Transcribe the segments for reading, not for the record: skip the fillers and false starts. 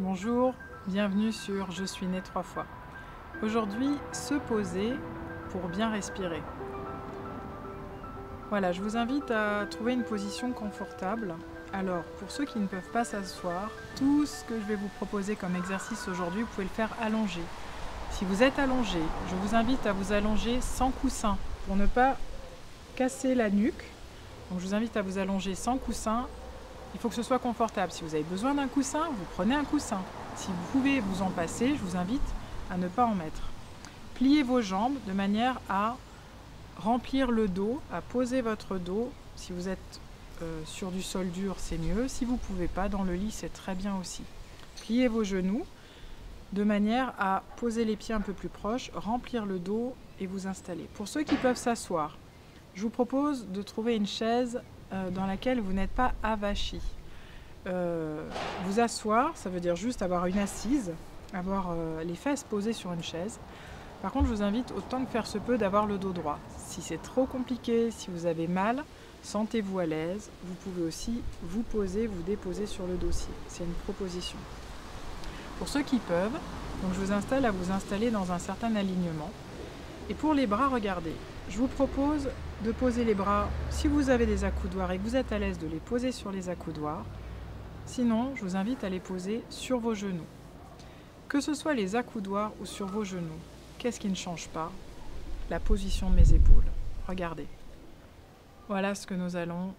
Bonjour, bienvenue sur Je suis né 3 fois. Aujourd'hui, se poser pour bien respirer. Voilà, je vous invite à trouver une position confortable. Alors, pour ceux qui ne peuvent pas s'asseoir, tout ce que je vais vous proposer comme exercice aujourd'hui, vous pouvez le faire allongé. Si vous êtes allongé, je vous invite à vous allonger sans coussin pour ne pas casser la nuque. Donc, je vous invite à vous allonger sans coussin. Il faut que ce soit confortable. Si vous avez besoin d'un coussin, vous prenez un coussin. Si vous pouvez vous en passer, je vous invite à ne pas en mettre. Pliez vos jambes de manière à remplir le dos, à poser votre dos. Si vous êtes sur du sol dur, c'est mieux. Si vous ne pouvez pas, dans le lit, c'est très bien aussi. Pliez vos genoux de manière à poser les pieds un peu plus proches, remplir le dos et vous installer. Pour ceux qui peuvent s'asseoir, je vous propose de trouver une chaise dans laquelle vous n'êtes pas avachi. Vous asseoir, ça veut dire juste avoir une assise, avoir les fesses posées sur une chaise. Par contre, je vous invite autant que faire se peut d'avoir le dos droit. Si c'est trop compliqué, si vous avez mal, sentez-vous à l'aise. Vous pouvez aussi vous poser, vous déposer sur le dossier. C'est une proposition. Pour ceux qui peuvent, donc je vous installe à vous installer dans un certain alignement. Et pour les bras, regardez, je vous propose de poser les bras, si vous avez des accoudoirs et que vous êtes à l'aise, de les poser sur les accoudoirs. Sinon, je vous invite à les poser sur vos genoux. Que ce soit les accoudoirs ou sur vos genoux, qu'est-ce qui ne change pas? La position de mes épaules. Regardez. Voilà ce que nous allons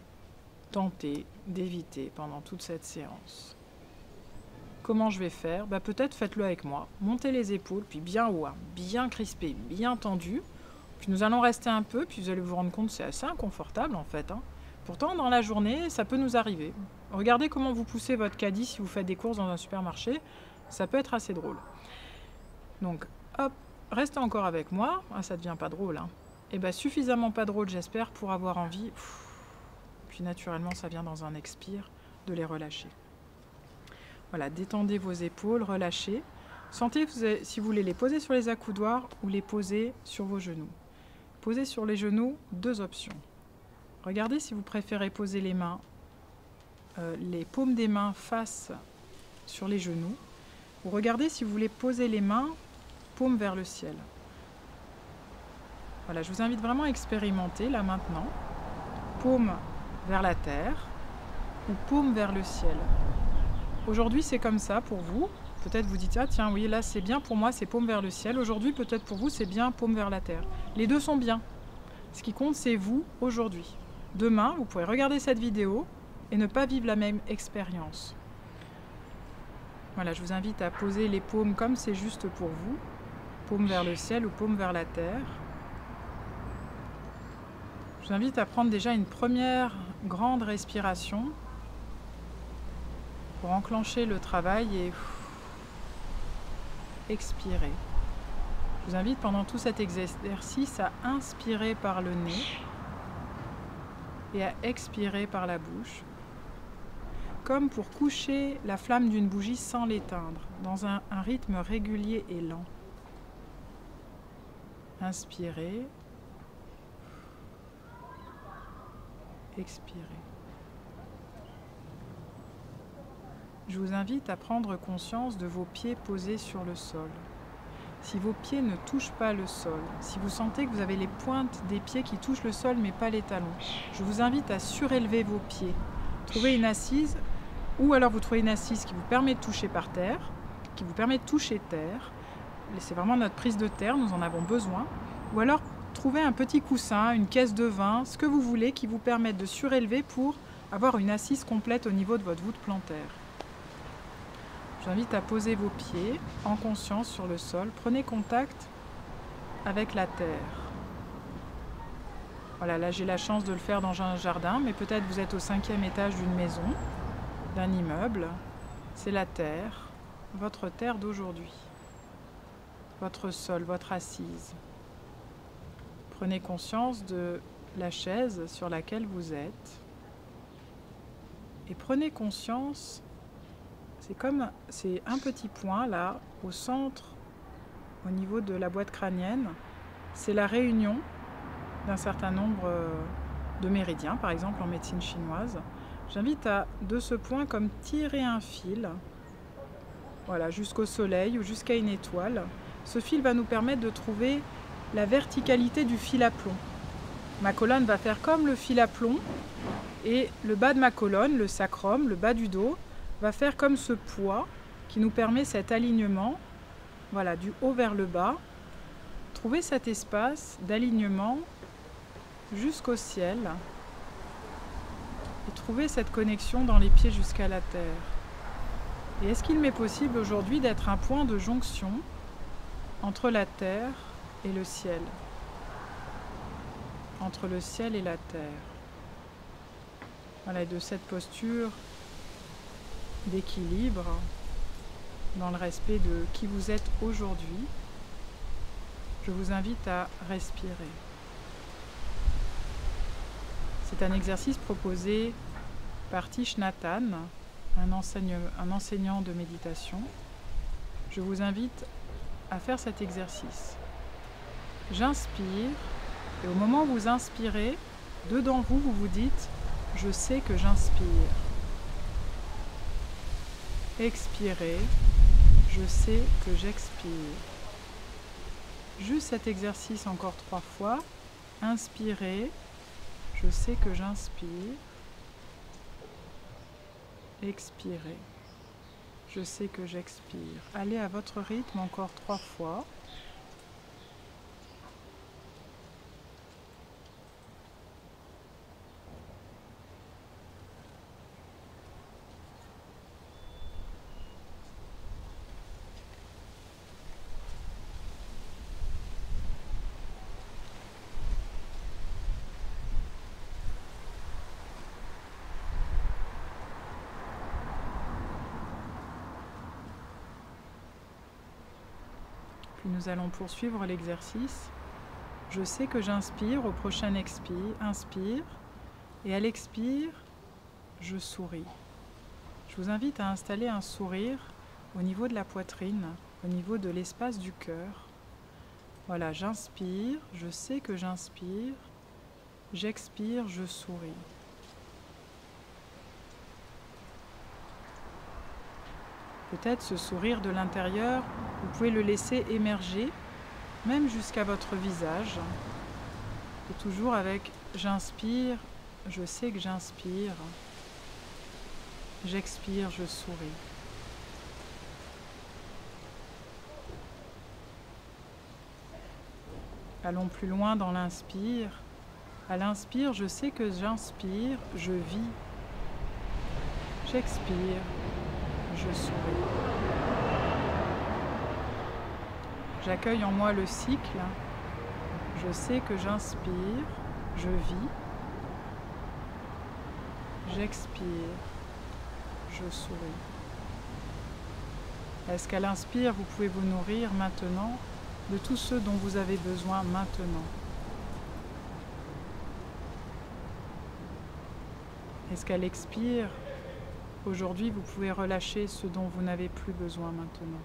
tenter d'éviter pendant toute cette séance. Comment je vais faire? Peut-être faites-le avec moi. Montez les épaules, puis bien haut, bien crispé, bien tendu. Puis nous allons rester un peu, puis vous allez vous rendre compte que c'est assez inconfortable en fait. Pourtant, dans la journée, ça peut nous arriver. Regardez comment vous poussez votre caddie si vous faites des courses dans un supermarché. Ça peut être assez drôle. Donc, hop, restez encore avec moi. Ça ne devient pas drôle. Et suffisamment pas drôle, j'espère, pour avoir envie. Puis naturellement, ça vient dans un expire, de les relâcher. Voilà, détendez vos épaules, relâchez. Sentez si vous voulez les poser sur les accoudoirs ou les poser sur vos genoux. Poser sur les genoux, deux options. Regardez si vous préférez poser les mains, les paumes des mains face sur les genoux. Ou regardez si vous voulez poser les mains, paumes vers le ciel. Voilà, je vous invite vraiment à expérimenter là maintenant. Paume vers la terre ou paume vers le ciel. Aujourd'hui, c'est comme ça pour vous. Peut-être vous dites, ah tiens, oui, là c'est bien pour moi, c'est paume vers le ciel. Aujourd'hui, peut-être pour vous, c'est bien paume vers la terre. Les deux sont bien. Ce qui compte, c'est vous, aujourd'hui. Demain, vous pourrez regarder cette vidéo et ne pas vivre la même expérience. Voilà, je vous invite à poser les paumes comme c'est juste pour vous. Paume vers le ciel ou paume vers la terre. Je vous invite à prendre déjà une première grande respiration pour enclencher le travail et expirer. Je vous invite pendant tout cet exercice à inspirer par le nez et à expirer par la bouche, comme pour coucher la flamme d'une bougie sans l'éteindre, dans un rythme régulier et lent. Inspirez, expirez. Je vous invite à prendre conscience de vos pieds posés sur le sol. Si vos pieds ne touchent pas le sol, si vous sentez que vous avez les pointes des pieds qui touchent le sol mais pas les talons, je vous invite à surélever vos pieds. Trouvez une assise, ou alors vous trouvez une assise qui vous permet de toucher par terre, qui vous permet de toucher terre. C'est vraiment notre prise de terre, nous en avons besoin. Ou alors trouvez un petit coussin, une caisse de vin, ce que vous voulez qui vous permette de surélever pour avoir une assise complète au niveau de votre voûte plantaire. J'invite à poser vos pieds en conscience sur le sol. Prenez contact avec la terre. Voilà, là j'ai la chance de le faire dans un jardin, mais peut-être vous êtes au 5e étage d'une maison, d'un immeuble. C'est la terre, votre terre d'aujourd'hui. Votre sol, votre assise. Prenez conscience de la chaise sur laquelle vous êtes. Et prenez conscience. C'est un petit point là, au centre, au niveau de la boîte crânienne. C'est la réunion d'un certain nombre de méridiens, par exemple en médecine chinoise. J'invite à, de ce point, comme tirer un fil voilà, jusqu'au soleil ou jusqu'à une étoile. Ce fil va nous permettre de trouver la verticalité du fil à plomb. Ma colonne va faire comme le fil à plomb et le bas de ma colonne, le sacrum, le bas du dos, va faire comme ce poids qui nous permet cet alignement, voilà, du haut vers le bas. Trouver cet espace d'alignement jusqu'au ciel et trouver cette connexion dans les pieds jusqu'à la terre. Et est-ce qu'il m'est possible aujourd'hui d'être un point de jonction entre la terre et le ciel? Entre le ciel et la terre. Voilà, et de cette posture d'équilibre, dans le respect de qui vous êtes aujourd'hui, je vous invite à respirer. C'est un exercice proposé par Thich Nhat Hanh, un enseignant de méditation. Je vous invite à faire cet exercice. J'inspire, et au moment où vous inspirez, dedans vous, vous vous dites « Je sais que j'inspire ». Expirez, je sais que j'expire. Juste cet exercice encore 3 fois. Inspirez, je sais que j'inspire. Expirez, je sais que j'expire. Allez à votre rythme encore 3 fois. Puis nous allons poursuivre l'exercice. Je sais que j'inspire au prochain inspire, et à l'expire, je souris. Je vous invite à installer un sourire au niveau de la poitrine, au niveau de l'espace du cœur. Voilà, j'inspire, je sais que j'inspire, j'expire, je souris. Peut-être ce sourire de l'intérieur, vous pouvez le laisser émerger, même jusqu'à votre visage. Et toujours avec j'inspire, je sais que j'inspire, j'expire, je souris. Allons plus loin dans l'inspire. À l'inspire, je sais que j'inspire, je vis. J'expire, je souris. J'accueille en moi le cycle. Je sais que j'inspire, je vis. J'expire, je souris. Est-ce qu'à l'inspire, vous pouvez vous nourrir maintenant de tout ce dont vous avez besoin maintenant? Est-ce qu'à l'expire, aujourd'hui, vous pouvez relâcher ce dont vous n'avez plus besoin maintenant?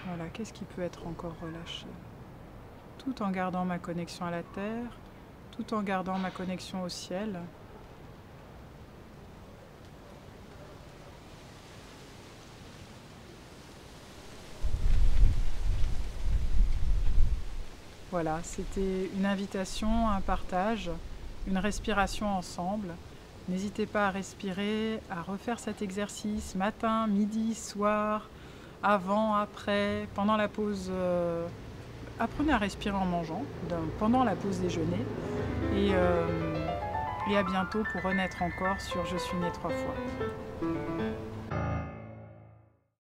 Voilà, qu'est-ce qui peut être encore relâché? Tout en gardant ma connexion à la terre, tout en gardant ma connexion au ciel. Voilà, c'était une invitation, un partage, une respiration ensemble. N'hésitez pas à respirer, à refaire cet exercice matin, midi, soir, avant, après, pendant la pause. Apprenez à respirer en mangeant, pendant la pause déjeuner. Et à bientôt pour renaître encore sur Je suis née 3 fois.